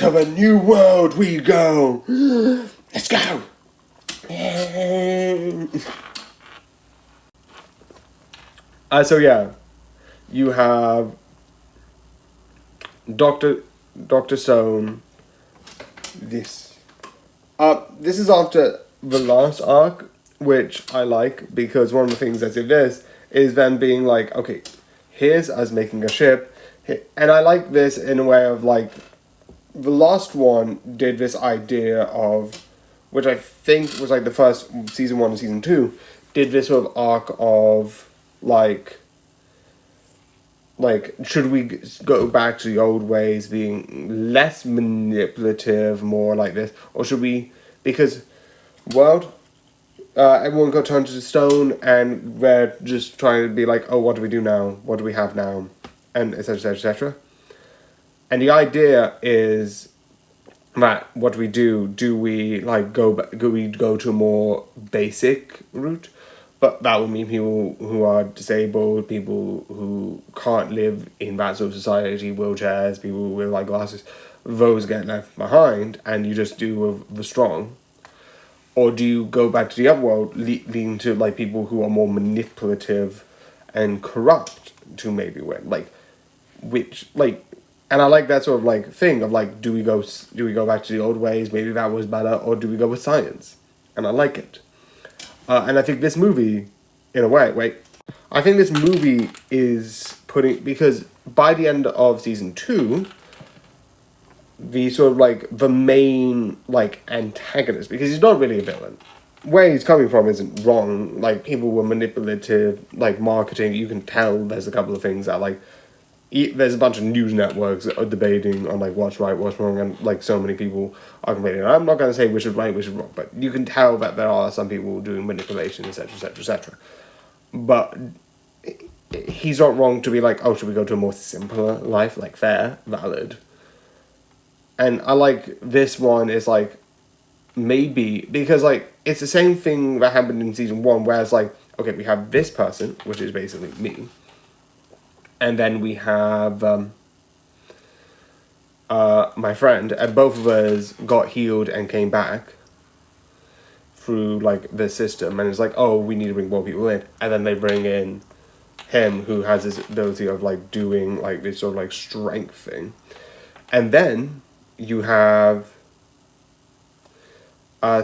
to the new world we go. Let's go. So yeah, you have Dr. Stone. This is after the last arc, which I like, because one of the things that's in this is them being like, okay, here's us making a ship, and I like this in a way of like, the last one did this idea of, which I think was like the first season 1 and season 2, did this sort of arc of like should we go back to the old ways, being less manipulative, more like this, or should we, because world, everyone got turned to stone, and we're just trying to be like, oh, what do we do now? What do we have now? And etc. etc. etc. And the idea is that what we do? Do we like go to a more basic route? But that would mean people who are disabled, people who can't live in that sort of society, wheelchairs, people with like glasses, those get left behind, and you just do with the strong. Or do you go back to the other world, leading to like people who are more manipulative and corrupt to maybe win, like, which like, and I like that sort of like thing of like, do we go back to the old ways? Maybe that was better, or do we go with science? And I like it. And I think this movie, in a way, I think this movie is putting, because by the end of season 2, the sort of like, the main, like, antagonist, because he's not really a villain. Where he's coming from isn't wrong. Like, people were manipulative, like, marketing, you can tell there's a couple of things that, like, there's a bunch of news networks that are debating on like what's right, what's wrong, and like so many people are complaining. I'm not going to say which is right, which is wrong, but you can tell that there are some people doing manipulation, etc., etc., etc. But he's not wrong to be like, oh, should we go to a more simpler life, like fair, valid? And I like this one is like, maybe, because like it's the same thing that happened in season 1, where it's like, okay, we have this person, which is basically me. And then we have my friend, and both of us got healed and came back through like the system, and it's like, oh, we need to bring more people in, and then they bring in him, who has this ability of like doing like this sort of like strength thing, and then you have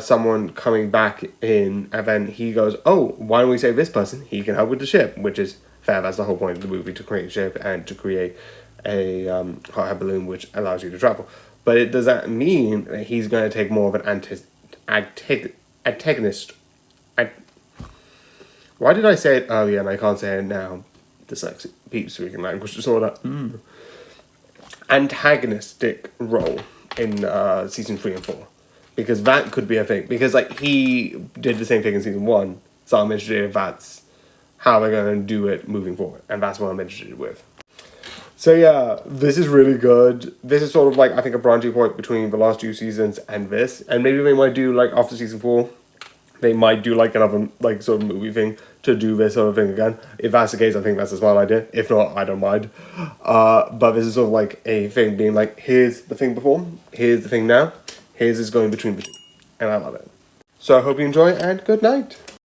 someone coming back in, and then he goes, oh, why don't we save this person? He can help with the ship, which is fair. That's the whole point of the movie, to create a ship and to create a hot air balloon which allows you to travel. But does that mean that he's going to take more of an antagonist? Why did I say it earlier and I can't say it now? Dyslexic people speaking language disorder. Antagonistic role in season 3 and 4. Because that could be a thing. Because like he did the same thing in season 1. So I'm interested if that's how they're going to do it moving forward. And that's what I'm interested with. So yeah, this is really good. This is sort of like, I think, a branching point between the last 2 seasons and this. And maybe they might do, like, after season 4, they might do, like, another, like, sort of movie thing to do this sort of thing again. If that's the case, I think that's a smart idea. If not, I don't mind. But this is sort of like a thing being like, here's the thing before, here's the thing now, here's is going between the two. And I love it. So I hope you enjoy, and good night.